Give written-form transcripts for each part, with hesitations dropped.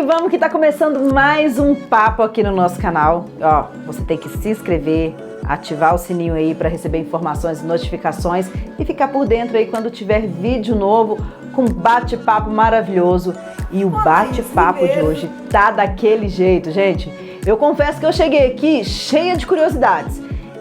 vamos que tá começando mais um papo aqui no nosso canal. Ó, você tem que se inscrever, ativar o sininho aí para receber informações e notificações e ficar por dentro aí quando tiver vídeo novo com bate-papo maravilhoso. E o bate-papo de hoje tá daquele jeito, gente. Eu confesso que eu cheguei aqui cheia de curiosidades.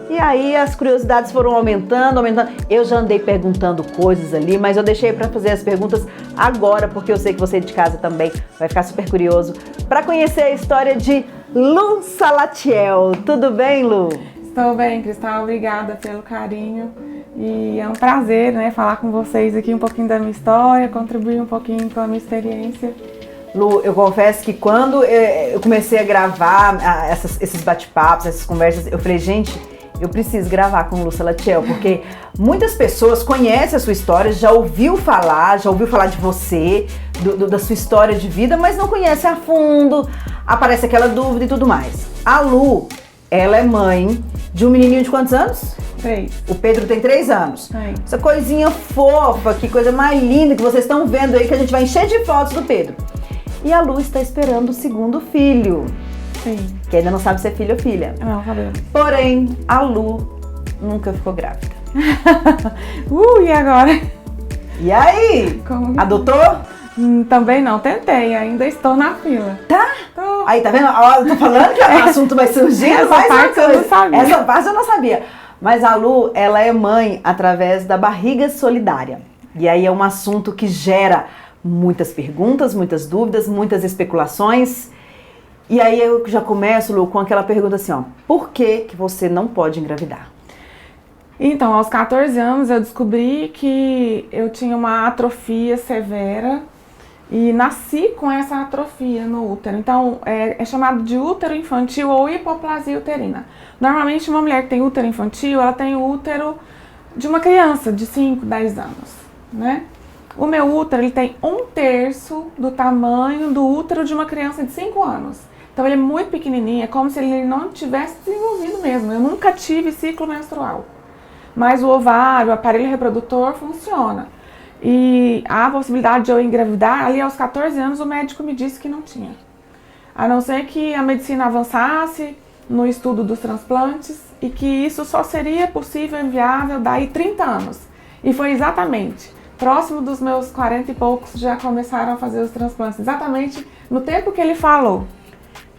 E aí as curiosidades foram aumentando. Eu já andei perguntando coisas ali, mas eu deixei para fazer as perguntas agora, porque eu sei que você de casa também vai ficar super curioso para conhecer a história de Lu Salatiel. Tudo bem, Lu? Estou bem, Cristal. Obrigada pelo carinho. E é um prazer, né, falar com vocês aqui um pouquinho da minha história, contribuir um pouquinho com a minha experiência. Lu, eu confesso que quando eu comecei a gravar esses bate-papos, essas conversas, eu falei, gente, eu preciso gravar com Lu Salatiel, porque muitas pessoas conhecem a sua história, já ouviu falar de você, da sua história de vida, mas não conhece a fundo, aparece aquela dúvida e tudo mais. A Lu, ela é mãe de um menininho de quantos anos? 3. O Pedro tem 3 anos. Sim. Essa coisinha fofa, que coisa mais linda que vocês estão vendo aí, que a gente vai encher de fotos do Pedro. E a Lu está esperando o segundo filho. Sim. Que ainda não sabe se é filho ou filha. Não, sabemos. Porém, a Lu nunca ficou grávida. E agora? E aí? Como? Adotou? Também não, tentei, ainda estou na fila. Tá? Tô. Aí, tá vendo? Ó, eu tô falando que o assunto vai surgindo. Essa mais uma parte eu coisa. não sabia. Essa parte eu não sabia. Mas a Lu, ela é mãe através da barriga solidária. E aí é um assunto que gera muitas perguntas, muitas dúvidas, muitas especulações. E aí eu já começo, Lu, com aquela pergunta assim, ó. Por que você não pode engravidar? Então, aos 14 anos eu descobri que eu tinha uma atrofia severa e nasci com essa atrofia no útero. Então, é chamado de útero infantil ou hipoplasia uterina. Normalmente, uma mulher que tem útero infantil, ela tem o útero de uma criança de 5, 10 anos, né? O meu útero, ele tem 1/3 do tamanho do útero de uma criança de 5 anos. Então, ele é muito pequenininho, é como se ele não tivesse desenvolvido mesmo. Eu nunca tive ciclo menstrual. Mas o ovário, o aparelho reprodutor funciona. E a possibilidade de eu engravidar, ali aos 14 anos, o médico me disse que não tinha. A não ser que a medicina avançasse no estudo dos transplantes e que isso só seria possível e viável daí 30 anos. E foi exatamente próximo dos meus 40 e poucos já começaram a fazer os transplantes. Exatamente no tempo que ele falou,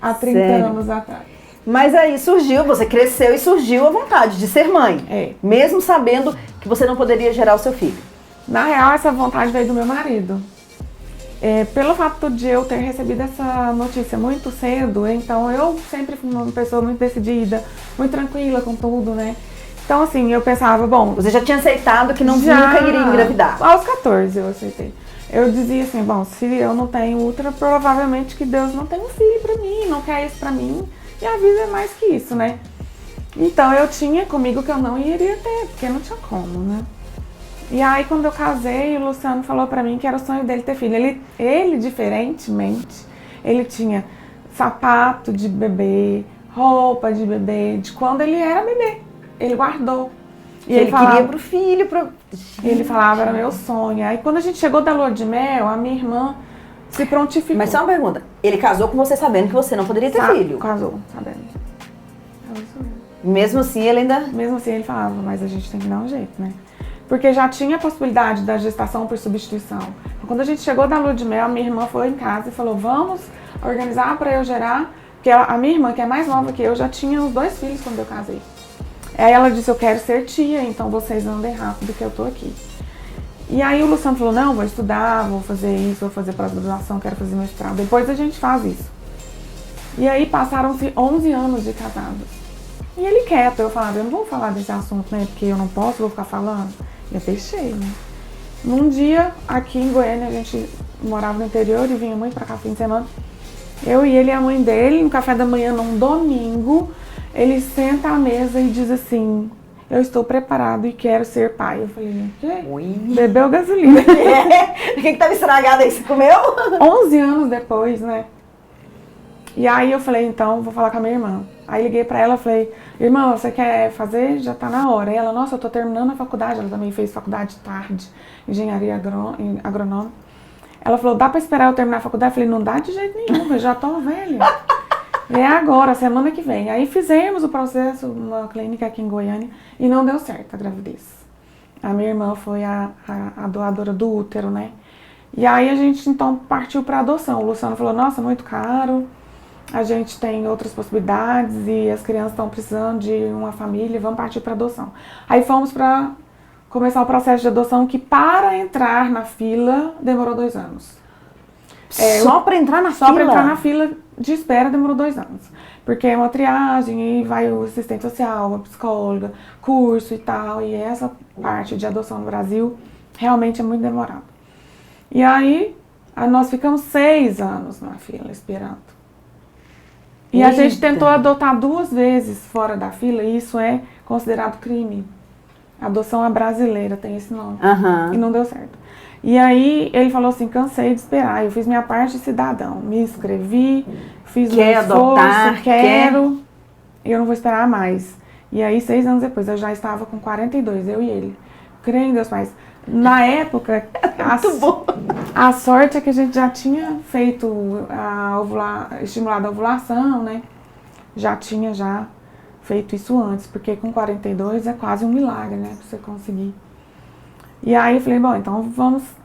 há 30 Sério? anos atrás. Mas aí surgiu, você cresceu e surgiu a vontade de ser mãe. É. Mesmo sabendo que você não poderia gerar o seu filho. Na real, essa vontade veio do meu marido. Pelo fato de eu ter recebido essa notícia muito cedo, então eu sempre fui uma pessoa muito decidida, muito tranquila com tudo, né? Então, assim, eu pensava, bom... Você já tinha aceitado que nunca iria engravidar? Aos 14 eu aceitei. Eu dizia assim, bom, se eu não tenho útero, provavelmente que Deus não tem um filho pra mim, não quer isso pra mim. E a vida é mais que isso, né? Então, eu tinha comigo que eu não iria ter, porque não tinha como, né? E aí, quando eu casei, o Luciano falou pra mim que era o sonho dele ter filho. Ele diferentemente, ele tinha sapato de bebê, roupa de bebê, de quando ele era bebê. Ele guardou. E ele falava, queria pro filho. Ele falava, era meu sonho. Aí, quando a gente chegou da lua de mel, a minha irmã se prontificou. Mas só uma pergunta, ele casou com você sabendo que você não poderia ter filho? Casou, sabendo. É isso mesmo. Mesmo assim, ele ainda... Mesmo assim, ele falava, mas a gente tem que dar um jeito, né? Porque já tinha a possibilidade da gestação por substituição. Então, quando a gente chegou da lua de mel, a minha irmã foi em casa e falou, vamos organizar para eu gerar. Porque a minha irmã, que é mais nova que eu, já tinha os 2 filhos quando eu casei. Aí ela disse, eu quero ser tia, então vocês andem rápido que eu tô aqui. E aí o Luciano falou, não, vou estudar, vou fazer isso, vou fazer pós-graduação, quero fazer mestrado. Depois a gente faz isso. E aí passaram-se 11 anos de casados. E ele quieto, eu falava, eu não vou falar desse assunto, né, porque eu não posso, vou ficar falando. Eu deixei, né. Num dia, aqui em Goiânia, a gente morava no interior e vinha muito pra cá fim de semana. Eu e ele e a mãe dele, no café da manhã, num domingo, ele senta à mesa e diz assim, eu estou preparado e quero ser pai. Eu falei, o quê? Oi. Bebeu gasolina. O que tava estragado aí? Você comeu? 11 anos depois, né? E aí eu falei, então, vou falar com a minha irmã. Aí liguei pra ela e falei, irmã, você quer fazer? Já tá na hora. E ela, nossa, eu tô terminando a faculdade. Ela também fez faculdade de tarde, engenharia agronômica. Ela falou, dá pra esperar eu terminar a faculdade? Eu falei, não dá de jeito nenhum, eu já tô velha. É agora, semana que vem. Aí fizemos o processo numa clínica aqui em Goiânia e não deu certo a gravidez. A minha irmã foi a doadora do útero, né? E aí a gente então partiu para adoção. O Luciano falou, nossa, muito caro, a gente tem outras possibilidades e as crianças estão precisando de uma família, vamos partir para adoção. Aí fomos para começar o processo de adoção, que para entrar na fila demorou 2 anos. Só para entrar na fila? Só para entrar na fila de espera demorou 2 anos. Porque é uma triagem e vai o assistente social, a psicóloga, curso e tal. E essa parte de adoção no Brasil realmente é muito demorado. E aí, nós ficamos 6 anos na fila esperando. E a gente tentou adotar 2 vezes fora da fila e isso é considerado crime. Adoção brasileira tem esse nome. E não deu certo. E aí ele falou assim, cansei de esperar. Eu fiz minha parte de cidadão. Me inscrevi, fiz o esforço, quero. Eu não vou esperar mais. E aí 6 anos depois, eu já estava com 42, eu e ele. Creio em Deus, mas na época, a sorte é que a gente já tinha feito estimulado a ovulação, né? Já tinha feito isso antes, porque com 42 é quase um milagre, né? Pra você conseguir. E aí eu falei, bom, então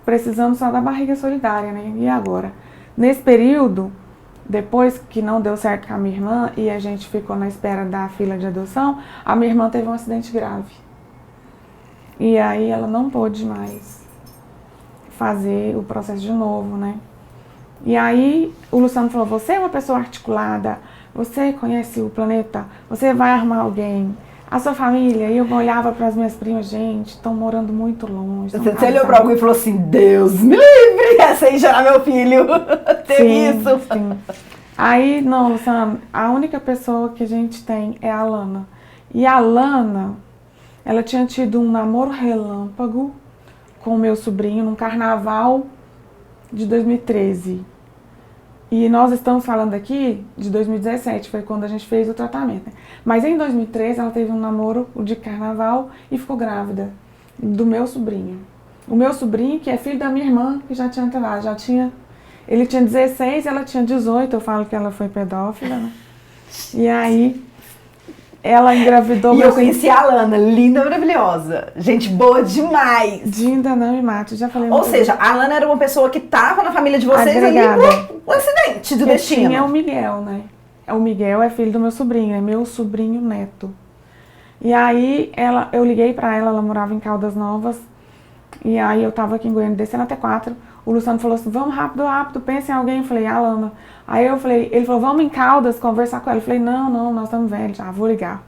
precisamos só da barriga solidária, né? E agora? Nesse período, depois que não deu certo com a minha irmã e a gente ficou na espera da fila de adoção, a minha irmã teve um acidente grave. E aí ela não pôde mais fazer o processo de novo, né? E aí o Luciano falou, você é uma pessoa articulada, você conhece o planeta, você vai arrumar alguém, a sua família. E eu olhava para as minhas primas, gente, estão morando muito longe. Você olhou para alguém e falou assim, Deus me livre, essa aí já era meu filho, tem isso. Sim. Aí, não, Luciano, a única pessoa que a gente tem é a Lana. E a Lana, ela tinha tido um namoro relâmpago com o meu sobrinho num carnaval de 2013. E nós estamos falando aqui de 2017, foi quando a gente fez o tratamento. Né? Mas em 2013 ela teve um namoro de carnaval e ficou grávida do meu sobrinho. O meu sobrinho, que é filho da minha irmã, que já tinha entrado, ele tinha 16, ela tinha 18, eu falo que ela foi pedófila, né? E aí ela engravidou. E eu conheci a Alana, linda, maravilhosa. Gente boa demais. Dinda, não me mate, já falei. Ou seja, a Alana era uma pessoa que tava na família de vocês agregada. Ali por um acidente do destino. Tinha o Miguel, né? O Miguel é filho do meu sobrinho, é meu sobrinho neto. E aí eu liguei pra ela morava em Caldas Novas. E aí eu tava aqui em Goiânia, descendo até 4. O Luciano falou assim, vamos rápido, pensa em alguém. Eu falei, Alana. Aí ele falou, vamos em Caldas conversar com ela. Eu falei, não, nós estamos velhos já, vou ligar.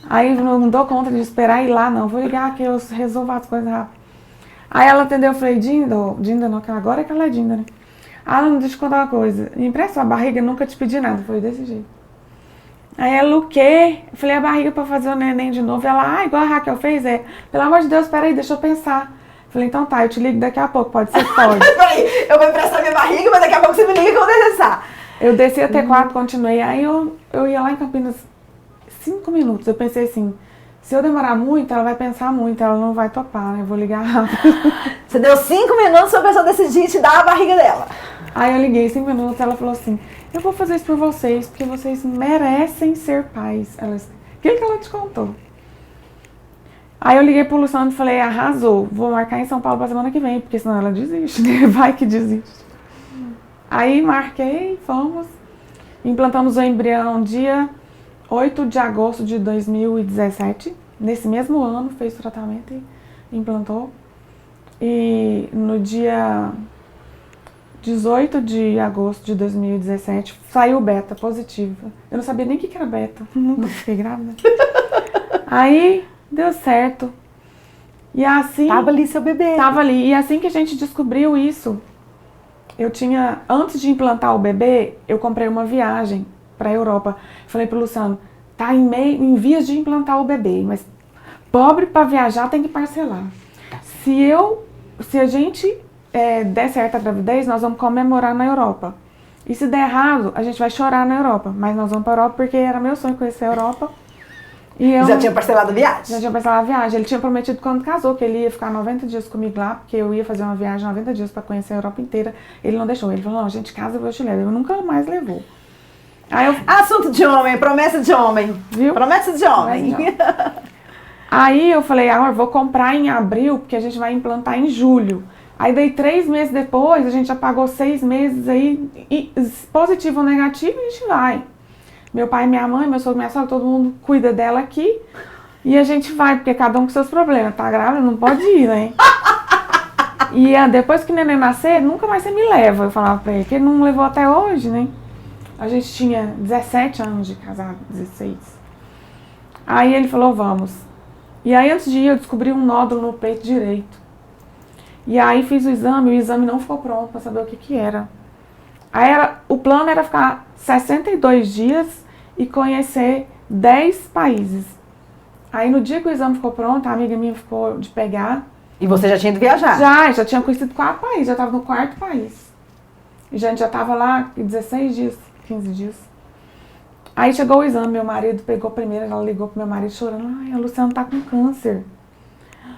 Aí eu não dou conta de esperar ir lá, não. Vou ligar que eu resolvo as coisas rápido. Aí ela atendeu, eu falei, Dinda não, que agora é que ela é Dinda, né? Alana, deixa eu contar uma coisa. Empresta sua barriga, nunca te pedi nada. Foi desse jeito. Aí ela, o quê? Eu falei, a barriga pra fazer o neném de novo. Ela, igual a Raquel fez, pelo amor de Deus, peraí, deixa eu pensar. Falei, então tá, eu te ligo daqui a pouco, pode ser que pode. Peraí, eu vou emprestar minha barriga, mas daqui a pouco você me liga que eu vou descer. Eu desci até 4, continuei. Aí eu ia lá em Campinas 5 minutos. Eu pensei assim, se eu demorar muito, ela vai pensar muito, ela não vai topar, né? Eu vou ligar rápido. Você deu 5 minutos pra pessoa decidir te dar a barriga dela. Aí eu liguei 5 minutos, ela falou assim, eu vou fazer isso por vocês, porque vocês merecem ser pais. O que ela te contou? Aí eu liguei pro Luciano e falei, arrasou, vou marcar em São Paulo pra semana que vem, porque senão ela desiste, né? Vai que desiste. Aí marquei, fomos, implantamos o embrião dia 8 de agosto de 2017. Nesse mesmo ano fez o tratamento e implantou. E no dia 18 de agosto de 2017 saiu beta, positiva. Eu não sabia nem o que era beta, nunca fiquei grávida. Aí deu certo. E assim... Tava ali seu bebê. Tava ali. E assim que a gente descobriu isso, antes de implantar o bebê, eu comprei uma viagem pra Europa. Falei pro Luciano, tá em vias de implantar o bebê, mas pobre pra viajar tem que parcelar. Se a gente der certo a gravidez, nós vamos comemorar na Europa. E se der errado, a gente vai chorar na Europa. Mas nós vamos pra Europa porque era meu sonho conhecer a Europa. E eu já tinha parcelado a viagem? Já tinha parcelado a viagem. Ele tinha prometido quando casou que ele ia ficar 90 dias comigo lá, porque eu ia fazer uma viagem 90 dias pra conhecer a Europa inteira. Ele não deixou. Ele falou, não, a gente casa, eu te levo. Eu nunca mais levou. Aí eu... Assunto de homem, promessa de homem. Viu? Promessa de homem. Aí eu falei, eu vou comprar em abril, porque a gente vai implantar em julho. Aí daí 3 meses depois, a gente já pagou 6 meses aí, e, positivo ou negativo, a gente vai. Meu pai, minha mãe, meu sogro, minha sogra, todo mundo cuida dela aqui. E a gente vai, porque cada um com seus problemas. Tá grávida, não pode ir, né? E depois que o neném nascer, nunca mais você me leva. Eu falava pra ele, que ele não levou até hoje, né? A gente tinha 17 anos de casado, 16. Aí ele falou, vamos. E aí antes de ir, eu descobri um nódulo no peito direito. E aí fiz o exame não ficou pronto pra saber o que que era. Aí o plano era ficar 62 dias e conhecer 10 países. Aí no dia que o exame ficou pronto, a amiga minha ficou de pegar. E você já tinha ido viajar? Já tinha conhecido 4 países, já tava no 4º país. E a gente já tava lá 16 dias, 15 dias. Aí chegou o exame, meu marido pegou primeiro, ela ligou pro meu marido chorando. Ai, a Luciana tá com câncer.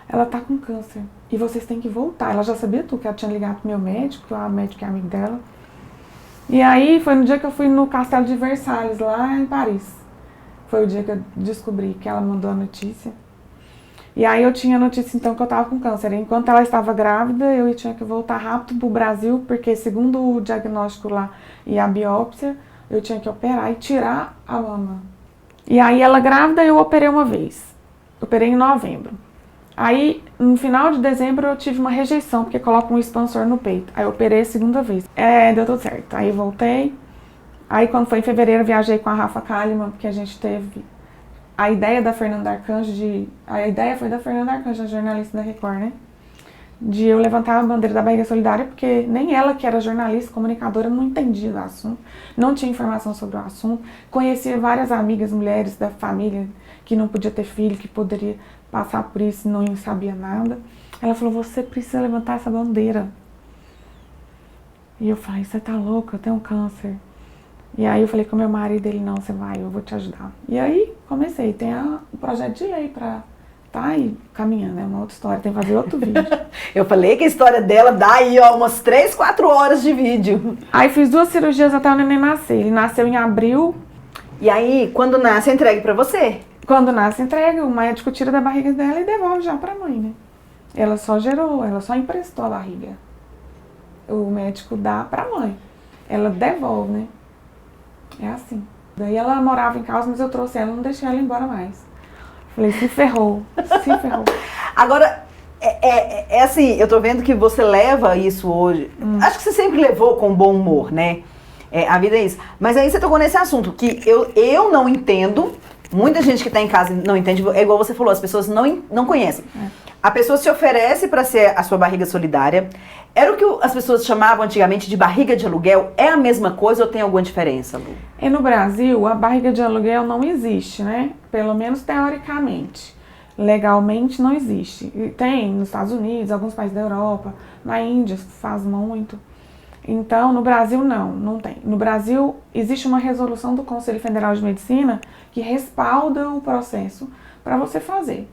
Ela tá com câncer. E vocês têm que voltar. Ela já sabia tudo, que ela tinha ligado pro meu médico, que o médico é amigo dela. E aí foi no dia que eu fui no Castelo de Versalhes, lá em Paris. Foi o dia que eu descobri que ela mandou a notícia. E aí eu tinha notícia então que eu tava com câncer. Enquanto ela estava grávida, eu tinha que voltar rápido pro Brasil, porque segundo o diagnóstico lá e a biópsia, eu tinha que operar e tirar a mama. E aí ela grávida, eu operei uma vez. Operei em novembro. Aí, no final de dezembro, eu tive uma rejeição, porque coloca um expansor no peito. Aí eu operei a segunda vez. Deu tudo certo. Aí voltei. Aí quando foi em fevereiro, eu viajei com a Rafa Kalimann, porque a gente teve a ideia da Fernanda Arcanjo a ideia foi da Fernanda Arcanjo, a jornalista da Record, né? De eu levantar a bandeira da barriga solidária, porque nem ela, que era jornalista, comunicadora, não entendia do assunto, não tinha informação sobre o assunto. Conhecia várias amigas, mulheres da família, que não podia ter filho, que poderia passar por isso e não sabia nada. Ela falou, você precisa levantar essa bandeira. E eu falei, você tá louca, eu tenho um câncer. E aí eu falei com meu marido, ele, não, você vai, eu vou te ajudar. E aí comecei, tem o projeto de lei pra tá aí caminhando, é uma outra história, tem que fazer outro vídeo. Eu falei que a história dela dá aí, ó, umas 3, 4 horas de vídeo. Aí fiz 2 cirurgias até o neném nascer. Ele nasceu em abril. E aí, quando nasce, é entregue pra você? Quando nasce, entrega, o médico tira da barriga dela e devolve já pra mãe, né? Ela só emprestou a barriga. O médico dá pra mãe. Ela devolve, né? É assim. Daí ela morava em casa, mas eu trouxe ela, não deixei ela ir embora mais. Falei, se ferrou, se ferrou. Agora, é assim, eu tô vendo que você leva isso hoje. Acho que você sempre levou com bom humor, né? A vida é isso. Mas aí você tocou nesse assunto, que eu não entendo. Muita gente que está em casa não entende, é igual você falou, as pessoas não conhecem. A pessoa se oferece para ser a sua barriga solidária. Era o que as pessoas chamavam antigamente de barriga de aluguel? É a mesma coisa ou tem alguma diferença, Lu? E no Brasil, a barriga de aluguel não existe, né? Pelo menos teoricamente. Legalmente não existe. E tem nos Estados Unidos, alguns países da Europa, na Índia faz muito. Então, no Brasil, não tem. No Brasil, existe uma resolução do Conselho Federal de Medicina que respalda o processo para você fazer.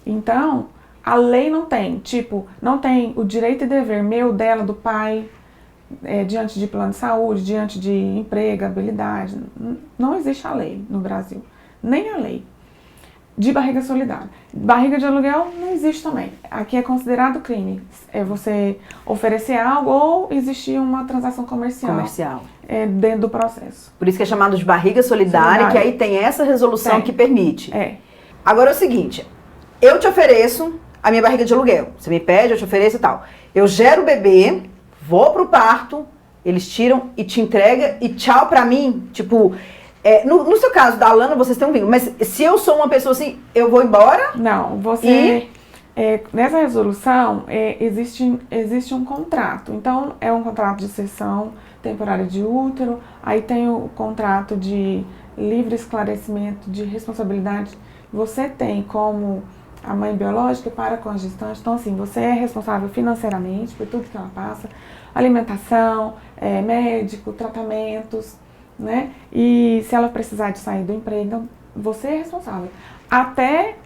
Então, a lei não tem. Tipo, não tem o direito e dever meu, dela, do pai, diante de plano de saúde, diante de emprego, habilidade. Não existe a lei no Brasil. Nem a lei de barriga solidária. Barriga de aluguel não existe também. Aqui é considerado crime. É você oferecer algo ou existir uma transação comercial. Dentro do processo. Por isso que é chamado de barriga solidária, que aí tem essa resolução que permite. Agora é o seguinte, eu te ofereço a minha barriga de aluguel. Você me pede, eu te ofereço e tal. Eu gero o bebê, vou pro parto, eles tiram e te entregam e tchau pra mim. Tipo, no seu caso da Alana, vocês têm um vínculo. Mas se eu sou uma pessoa assim, eu vou embora? Não, você... nessa resolução, existe um contrato. Então, é um contrato de cessão temporária de útero, aí tem o contrato de livre esclarecimento de responsabilidade. Você tem como a mãe biológica para com a gestante. Então, assim, você é responsável financeiramente por tudo que ela passa. Alimentação, médico, tratamentos, né? E se ela precisar de sair do emprego, então, você é responsável. Até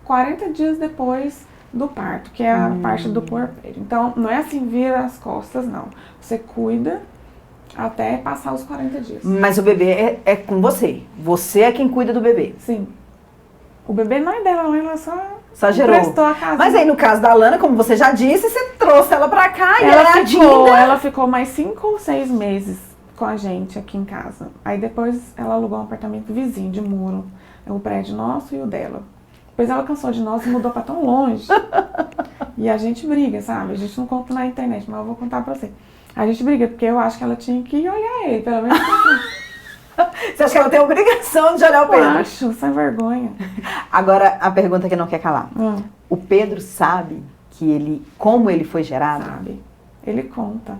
40 dias depois do parto, que é a parte do puerpério. Então, não é assim, vira as costas, não. Você cuida até passar os 40 dias. Mas o bebê é com você. Você é quem cuida do bebê. Sim. O bebê não é dela, ela só gerou. Prestou a casa. Mas aí, no caso da Alana, como você já disse, você trouxe ela pra cá e ela ficou mais 5 ou 6 meses com a gente aqui em casa. Aí depois ela alugou um apartamento vizinho, de muro. O prédio nosso e o dela. Depois ela cansou de nós e mudou pra tão longe. E a gente briga, sabe? A gente não conta na internet, mas eu vou contar pra você. A gente briga porque eu acho que ela tinha que olhar ele, pelo menos. Você acha que ela tem a obrigação de olhar o Pedro? Eu acho, sem vergonha. Agora, a pergunta que não quer calar. O Pedro sabe como ele foi gerado? Sabe. Ele conta.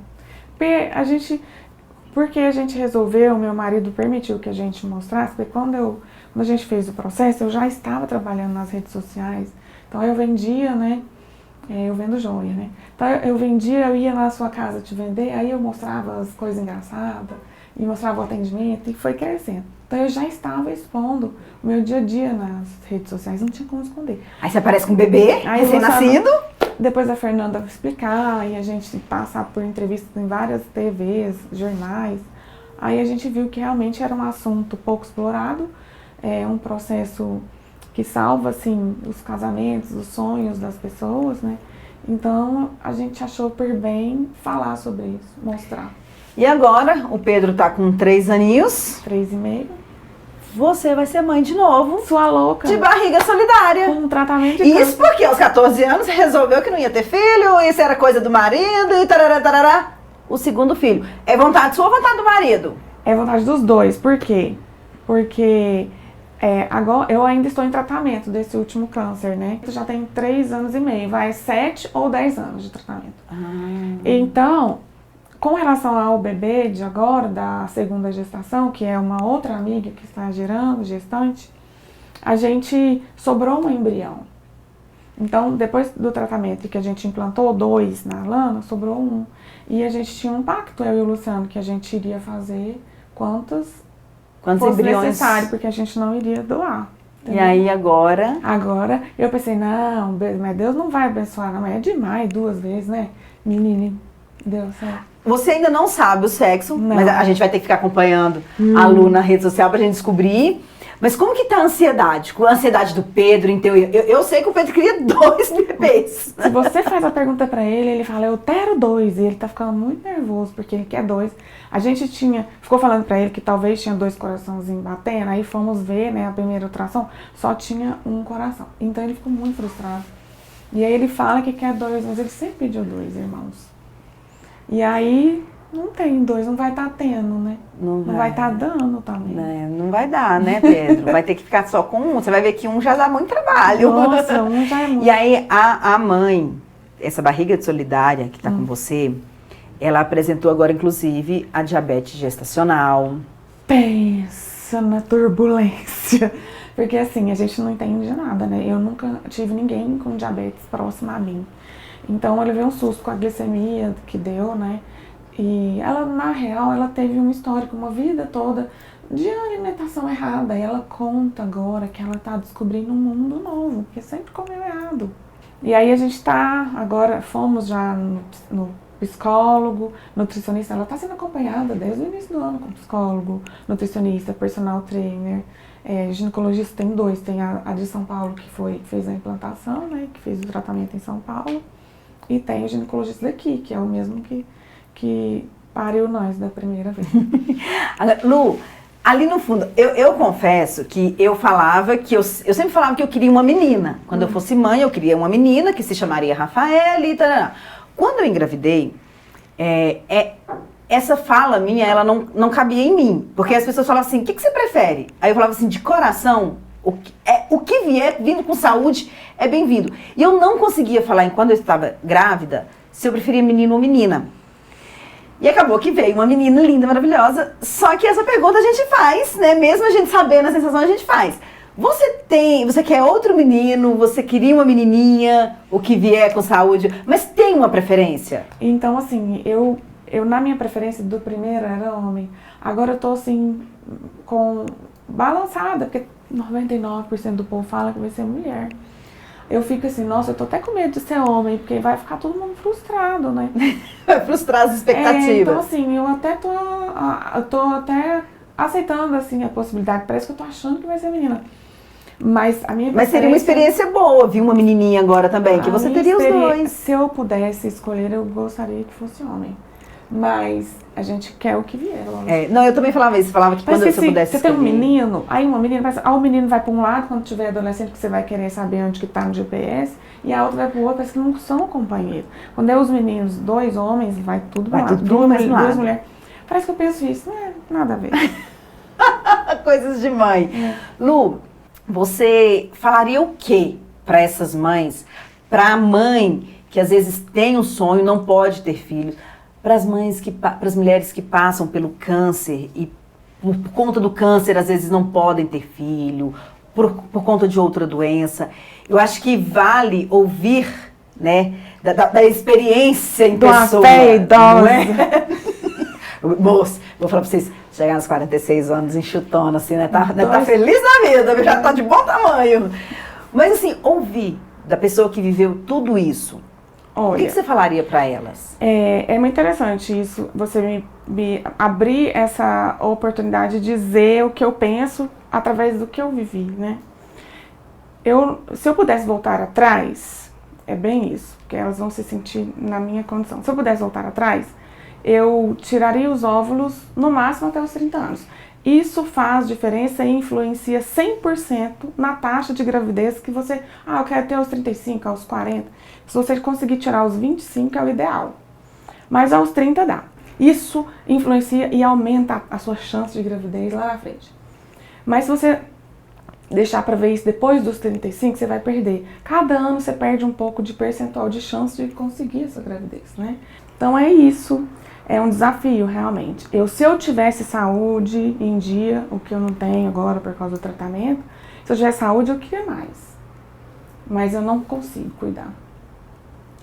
Porque a gente resolveu, meu marido permitiu que a gente mostrasse, porque quando a gente fez o processo, eu já estava trabalhando nas redes sociais. Então eu vendia, né? Eu vendo joia, né? Então eu ia na sua casa te vender, aí eu mostrava as coisas engraçadas, e mostrava o atendimento, e foi crescendo. Então eu já estava expondo o meu dia a dia nas redes sociais, não tinha como esconder. Aí você aparece com um bebê, recém-nascido. Depois a Fernanda explicar, e a gente passar por entrevistas em várias TVs, jornais. Aí a gente viu que realmente era um assunto pouco explorado, um processo que salva, assim, os casamentos, os sonhos das pessoas, né? Então a gente achou por bem falar sobre isso, mostrar. E agora, o Pedro tá com 3 aninhos. 3,5. Você vai ser mãe de novo. Sua louca. De barriga solidária. Com um tratamento de Isso porque aos 14 anos resolveu que não ia ter filho, isso era coisa do marido e tarará, tarará. O segundo filho. É vontade sua ou vontade do marido? É vontade dos dois. Por quê? Porque agora eu ainda estou em tratamento desse último câncer, né? Já tem 3 anos e meio. Vai 7 ou 10 anos de tratamento. Então, com relação ao bebê de agora, da segunda gestação, que é uma outra amiga que está gerando, gestante, a gente sobrou um embrião. Então, depois do tratamento que a gente implantou 2 na Alana, sobrou 1. E a gente tinha um pacto, eu e o Luciano, que a gente iria fazer quantos fosse embriões necessário, porque a gente não iria doar. Entendeu? E aí agora? Agora, eu pensei, não, mas Deus não vai abençoar, não, é demais 2 vezes, né? Menina, deu certo. Você ainda não sabe o sexo, não. Mas a gente vai ter que ficar acompanhando a Lu na rede social pra gente descobrir. Mas como que tá a ansiedade? Com a ansiedade do Pedro, então eu sei que o Pedro queria 2 bebês. Se você faz a pergunta pra ele, ele fala, eu quero 2. E ele tá ficando muito nervoso, porque ele quer 2. A gente ficou falando pra ele que talvez tinha 2 coraçãozinhos batendo, aí fomos ver, né, a primeira ultrassom, só tinha 1 coração. Então ele ficou muito frustrado. E aí ele fala que quer 2, mas ele sempre pediu 2 irmãos. E aí, não tem 2, não vai estar tendo, né? Não vai estar dando também. Não vai dar, né, Pedro? Vai ter que ficar só com 1. Você vai ver que 1 já dá muito trabalho. Nossa, 1 já é muito. E aí, a mãe, essa barriga de solidária que tá com você, ela apresentou agora, inclusive, a diabetes gestacional. Pensa na turbulência. Porque assim, a gente não entende nada, né? Eu nunca tive ninguém com diabetes próximo a mim. Então, eu levei um susto com a glicemia que deu, né? E ela, na real, ela teve um histórico, uma vida toda de alimentação errada. E ela conta agora que ela tá descobrindo um mundo novo, porque sempre comeu errado. E aí a gente agora fomos já no psicólogo, nutricionista. Ela tá sendo acompanhada desde o início do ano com psicólogo, nutricionista, personal trainer. Ginecologista tem 2, tem a de São Paulo que fez a implantação, né? Que fez o tratamento em São Paulo. E tem o ginecologista daqui, que é o mesmo que pariu nós da primeira vez. Lu, ali no fundo, eu confesso que eu sempre falava que eu queria uma menina. Quando eu fosse mãe, eu queria uma menina que se chamaria Rafaela e tal. Quando eu engravidei, essa fala minha, ela não cabia em mim. Porque as pessoas falavam assim, o que você prefere? Aí eu falava assim, de coração, o que vier vindo com saúde é bem-vindo. E eu não conseguia falar, quando eu estava grávida, se eu preferia menino ou menina. E acabou que veio uma menina linda, maravilhosa. Só que essa pergunta a gente faz, né? Mesmo a gente sabendo a sensação, a gente faz. Você quer outro menino, você queria uma menininha, o que vier com saúde, mas tem uma preferência? Então, assim, eu na minha preferência do primeiro era homem. Agora eu tô, assim, balançada, porque 99% do povo fala que vai ser mulher. Eu fico assim, nossa, eu tô até com medo de ser homem, porque vai ficar todo mundo frustrado, né? Vai frustrar as expectativas. Então, assim, eu tô até aceitando, assim, a possibilidade. Parece que eu tô achando que vai ser menina. Mas a minha Mas seria uma experiência boa, viu? Uma menininha agora também, que você teria os dois. Se eu pudesse escolher, eu gostaria que fosse homem. Mas a gente quer o que vier. Não, eu também falava isso. Falava que quando eu pudesse você tem um menino, aí o menino vai para um lado quando tiver adolescente, que você vai querer saber onde que tá no GPS, e a outra vai para o outro, parece que não são companheiros. Quando é os meninos, 2 homens, vai tudo para um lado. Duas mulheres. Parece que eu penso isso, não é nada a ver. Coisas de mãe. Lu, você falaria o que para essas mães? Para a mãe que às vezes tem um sonho, não pode ter filhos, para as mulheres que passam pelo câncer e por conta do câncer às vezes não podem ter filho, por conta de outra doença. Eu acho que vale ouvir, né, da experiência em pessoa. Uma fé idosa. Não é? Moço, vou falar pra vocês, chegar nos 46 anos enxutona, assim, né? Tá feliz na vida, já tá de bom tamanho. Mas assim, ouvir da pessoa que viveu tudo isso, olha, o que você falaria para elas? É muito interessante isso, você me abrir essa oportunidade de dizer o que eu penso através do que eu vivi, né? Se eu pudesse voltar atrás, é bem isso, porque elas vão se sentir na minha condição. Se eu pudesse voltar atrás, eu tiraria os óvulos no máximo até os 30 anos. Isso faz diferença e influencia 100% na taxa de gravidez que você... eu quero ter aos 35, aos 40. Se você conseguir tirar aos 25 é o ideal. Mas aos 30 dá. Isso influencia e aumenta a sua chance de gravidez lá na frente. Mas se você deixar para ver isso depois dos 35, você vai perder. Cada ano você perde um pouco de percentual de chance de conseguir essa gravidez, né? Então é isso. É um desafio, realmente. Se eu tivesse saúde em dia, o que eu não tenho agora por causa do tratamento, se eu tivesse saúde, eu queria mais. Mas eu não consigo cuidar.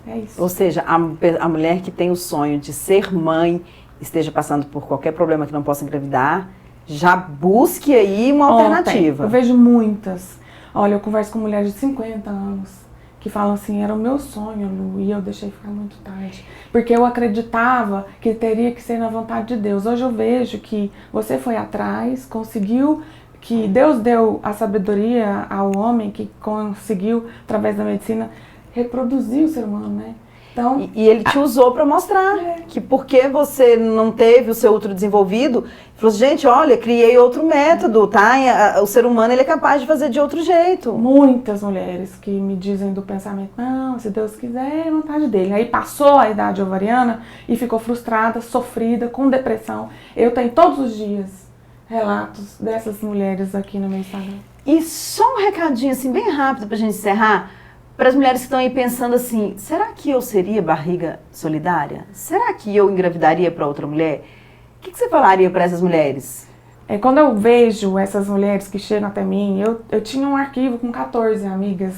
É isso. Ou seja, a mulher que tem o sonho de ser mãe, esteja passando por qualquer problema que não possa engravidar, já busque aí uma alternativa. Eu vejo muitas. Olha, eu converso com mulheres de 50 anos. Que falam assim, era o meu sonho, Lu, e eu deixei ficar muito tarde. Porque eu acreditava que teria que ser na vontade de Deus. Hoje eu vejo que você foi atrás, conseguiu, que Deus deu a sabedoria ao homem, que conseguiu, através da medicina, reproduzir o ser humano, né? Então, e ele te usou para mostrar que porque você não teve o seu útero desenvolvido, falou, gente, olha, criei outro método, tá? O ser humano ele é capaz de fazer de outro jeito. Muitas mulheres que me dizem do pensamento, não, se Deus quiser, é vontade dele. Aí passou a idade ovariana e ficou frustrada, sofrida, com depressão. Eu tenho todos os dias relatos dessas mulheres aqui no meu Instagram. E só um recadinho assim, bem rápido pra gente encerrar. Para as mulheres que estão aí pensando assim, será que eu seria barriga solidária? Será que eu engravidaria para outra mulher? O que você falaria para essas mulheres? Quando eu vejo essas mulheres que chegam até mim, eu tinha um arquivo com 14 amigas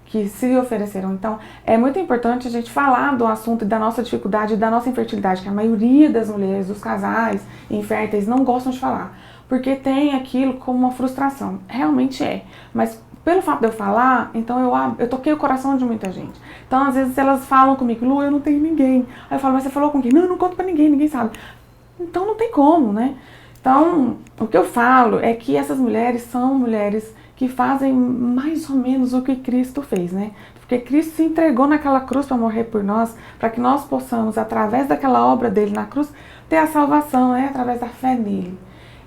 que se ofereceram. Então, é muito importante a gente falar do assunto e da nossa dificuldade e da nossa infertilidade, que a maioria das mulheres, dos casais inférteis, não gostam de falar, porque tem aquilo como uma frustração. Realmente é, mas pelo fato de eu falar, então eu toquei o coração de muita gente. Então, às vezes, elas falam comigo, Lu, eu não tenho ninguém. Aí eu falo, mas você falou com quem? Não, eu não conto pra ninguém, ninguém sabe. Então, não tem como, né? Então, o que eu falo é que essas mulheres são mulheres que fazem mais ou menos o que Cristo fez, né? Porque Cristo se entregou naquela cruz para morrer por nós, para que nós possamos, através daquela obra dele na cruz, ter a salvação, né? Através da fé nele.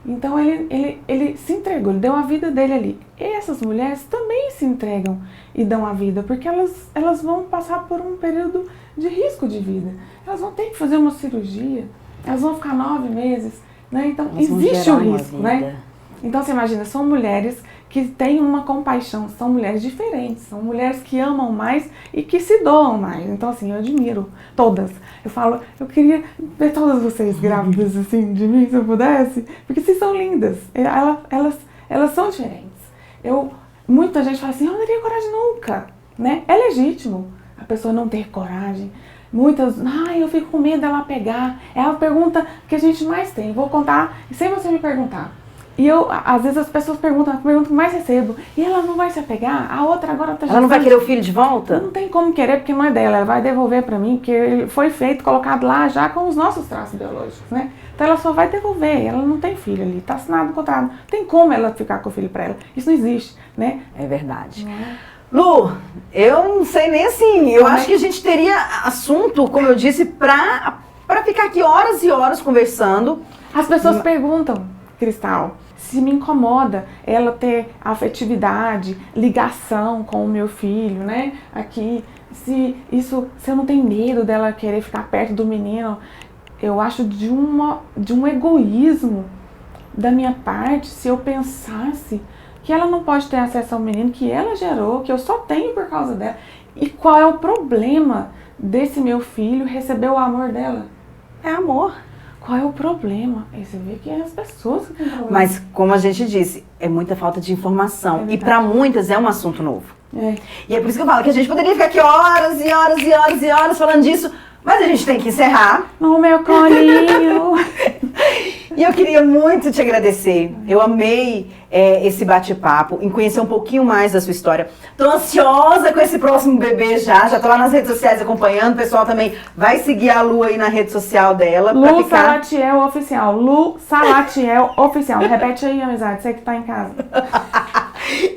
Então ele se entregou, ele deu a vida dele ali. E essas mulheres também se entregam e dão a vida, porque elas vão passar por um período de risco de vida. Elas vão ter que fazer uma cirurgia, elas vão ficar 9 meses, né? Então existe o risco, né? Então você imagina, são mulheres que têm uma compaixão, são mulheres diferentes, são mulheres que amam mais e que se doam mais. Então assim, eu admiro todas. Eu falo, eu queria ver todas vocês grávidas assim de mim, se eu pudesse, porque vocês são lindas, elas são diferentes. Muita gente fala assim, eu não teria coragem nunca, né? É legítimo a pessoa não ter coragem. Muitas, eu fico com medo dela pegar. É a pergunta que a gente mais tem. Vou contar sem você me perguntar. E às vezes as pessoas perguntam, a pergunta que mais recebo, e ela não vai se apegar? A outra agora tá Ela não vai querer o filho de volta? Não tem como querer, porque não é dela, ela vai devolver pra mim, porque ele foi feito, colocado lá já com os nossos traços biológicos, né? Então ela só vai devolver, ela não tem filho ali, tá assinado o contrato. Não tem como ela ficar com o filho pra ela, isso não existe, né? É verdade. Lu, eu não sei nem assim, eu acho que a gente teria assunto, como eu disse, pra ficar aqui horas e horas conversando. As pessoas perguntam, Cristal, se me incomoda ela ter afetividade, ligação com o meu filho, né? Aqui, se eu não tenho medo dela querer ficar perto do menino, eu acho de um egoísmo da minha parte se eu pensasse que ela não pode ter acesso ao menino que ela gerou, que eu só tenho por causa dela. E qual é o problema desse meu filho receber o amor dela? É amor. Qual é o problema? Aí você vê que é as pessoas que têm problema. Mas, como a gente disse, é muita falta de informação. É e para muitas é um assunto novo. É. E é por isso que eu falo que a gente poderia ficar aqui horas e horas e horas e horas falando disso, mas a gente tem que encerrar. No meu colinho. E eu queria muito te agradecer. Eu amei esse bate-papo, em conhecer um pouquinho mais da sua história. Tô ansiosa com esse próximo bebê já tô lá nas redes sociais acompanhando. O pessoal também vai seguir a Lu aí na rede social dela. Lu Salatiel Oficial. Lu Salatiel Oficial. Repete aí, amizade, você que tá em casa.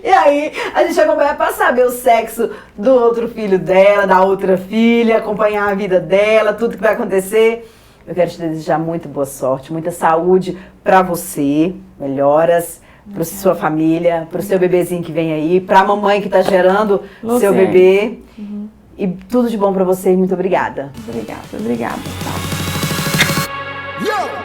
E aí, a gente acompanha pra saber o sexo do outro filho dela, da outra filha, acompanhar a vida dela, tudo que vai acontecer. Eu quero te desejar muito boa sorte, muita saúde pra você, melhoras pra sua família, pro seu bebezinho que vem aí, pra mamãe que tá gerando seu bebê. E tudo de bom pra você e muito obrigada. Obrigada. Tchau.